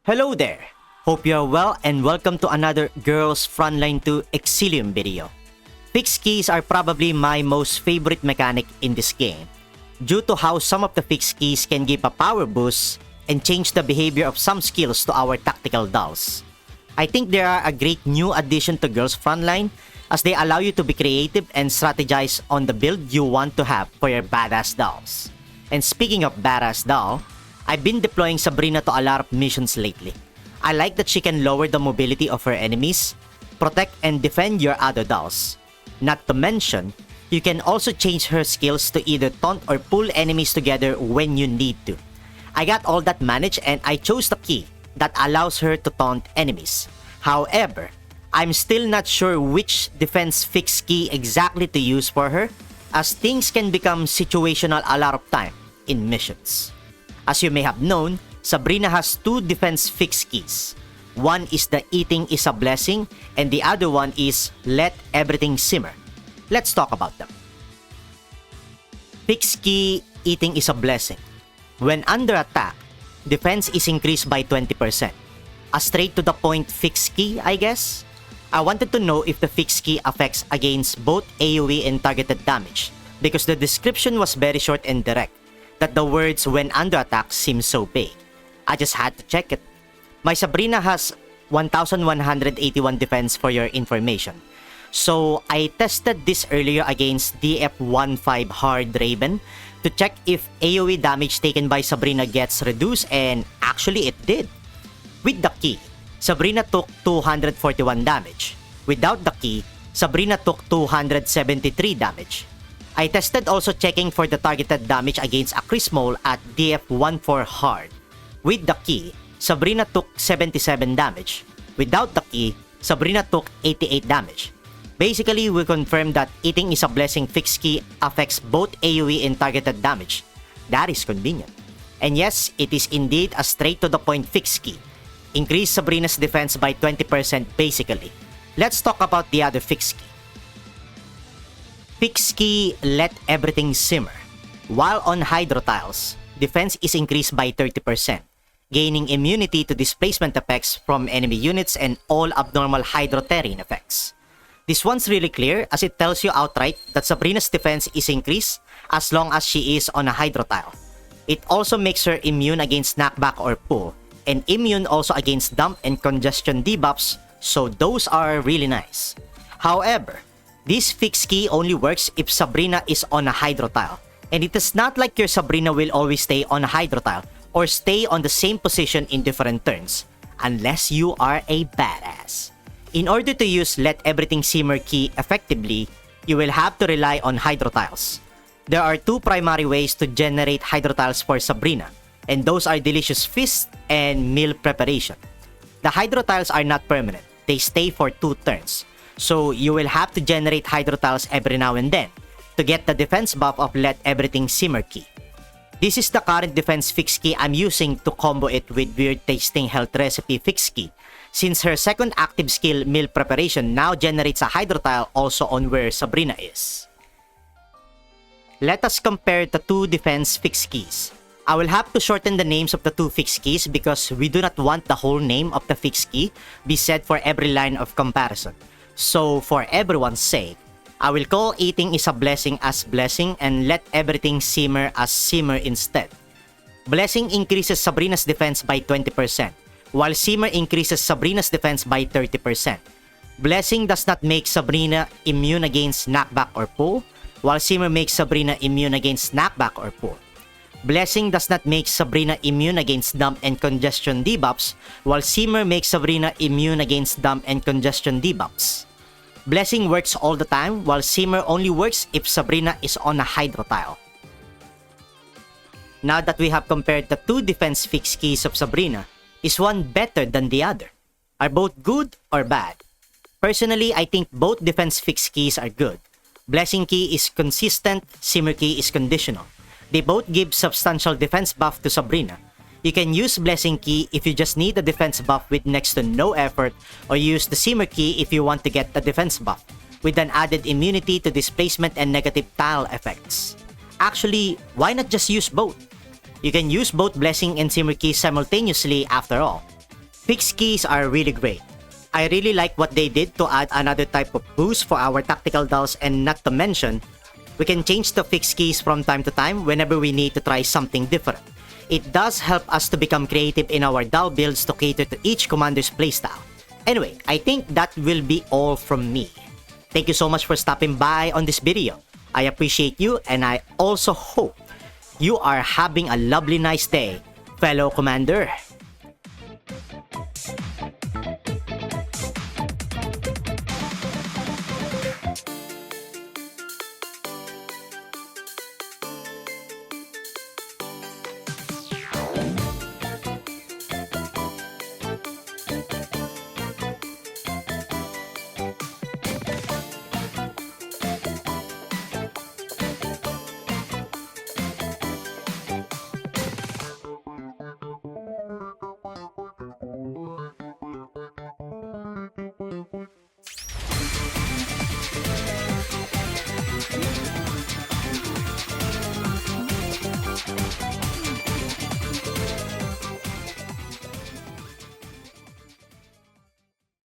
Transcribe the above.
Hello there! Hope you're well and welcome to another Girls Frontline 2 Exilium video. Fixed keys are probably my most favorite mechanic in this game, due to how some of the fixed keys can give a power boost and change the behavior of some skills to our tactical dolls. I think they are a great new addition to Girls Frontline as they allow you to be creative and strategize on the build you want to have for your badass dolls. And speaking of badass doll, I've been deploying Sabrina to a lot of missions lately. I like that she can lower the mobility of her enemies, protect and defend your other dolls. Not to mention, you can also change her skills to either taunt or pull enemies together when you need to. I got all that managed and I chose the key that allows her to taunt enemies. However, I'm still not sure which defense fix key exactly to use for her, as things can become situational a lot of time in missions. As you may have known, Sabrina has two defense fix keys. One is the eating is a blessing and the other one is let everything simmer. Let's talk about them. Fix key eating is a blessing. When under attack, defense is increased by 20%. A straight to the point fix key, I guess? I wanted to know if the fix key affects against both AoE and targeted damage, because the description was very short and direct, that the words when under attack seem so vague. I just had to check it. My Sabrina has 1181 defense for your information. So I tested this earlier against Defh Hard Raven to check if AoE damage taken by Sabrina gets reduced, and actually it did. With the key, Sabrina took 241 damage. Without the key, Sabrina took 273 damage. I tested also checking for the targeted damage against a Chris Mole at Defh Hard. With the key, Sabrina took 77 damage. Without the key, Sabrina took 88 damage. Basically, we confirmed that eating is a blessing fix key affects both AoE and targeted damage. That is convenient. And yes, it is indeed a straight to the point fix key. Increase Sabrina's defense by 20% basically. Let's talk about the other fix key. Fix key let everything simmer. While on Hydro tiles, defense is increased by 30%, gaining immunity to displacement effects from enemy units and all abnormal Hydro terrain effects. This one's really clear as it tells you outright that Sabrina's defense is increased as long as she is on a Hydro tile. It also makes her immune against knockback or pull, and immune also against dump and congestion debuffs, so those are really nice. However, this fix key only works if Sabrina is on a Hydro tile, and it is not like your Sabrina will always stay on a Hydro tile or stay on the same position in different turns, unless you are a badass. In order to use Let Everything Simmer key effectively, you will have to rely on Hydro tiles. There are two primary ways to generate Hydro tiles for Sabrina, and those are Delicious Feast and Meal Preparation. The Hydro tiles are not permanent, they stay for 2 turns. So you will have to generate Hydro tiles every now and then to get the defense buff of Let Everything Simmer key. This is the current defense fix key I'm using to combo it with weird tasting health recipe fix key, since her second active skill Meal Preparation now generates a Hydro tile also on where Sabrina is. Let us compare the two defense fix keys. I will have to shorten the names of the two fix keys because we do not want the whole name of the fix key be said for every line of comparison. So for everyone's sake, I will call eating is a blessing as blessing and let everything simmer as simmer instead. Blessing increases Sabrina's defense by 20%, while simmer increases Sabrina's defense by 30%. Blessing does not make Sabrina immune against knockback or pull, while simmer makes Sabrina immune against knockback or pull. Blessing does not make Sabrina immune against dump and congestion debuffs, while simmer makes Sabrina immune against dump and congestion debuffs. Blessing works all the time, while simmer only works if Sabrina is on a Hydro tile. Now that we have compared the two defense fix keys of Sabrina, is one better than the other? Are both good or bad? Personally, I think both defense fix keys are good. Blessing key is consistent, simmer key is conditional. They both give substantial defense buff to Sabrina. You can use Blessing key if you just need a defense buff with next to no effort, or use the Simmer key if you want to get a defense buff, with an added immunity to displacement and negative tile effects. Actually, why not just use both? You can use both Blessing and Simmer keys simultaneously after all. fixed keys are really great. I really like what they did to add another type of boost for our tactical dolls, and not to mention, we can change the fixed keys from time to time whenever we need to try something different. It does help us to become creative in our doll builds to cater to each commander's playstyle. Anyway, I think that will be all from me. Thank you so much for stopping by on this video. I appreciate you, and I also hope you are having a lovely nice day, fellow commander.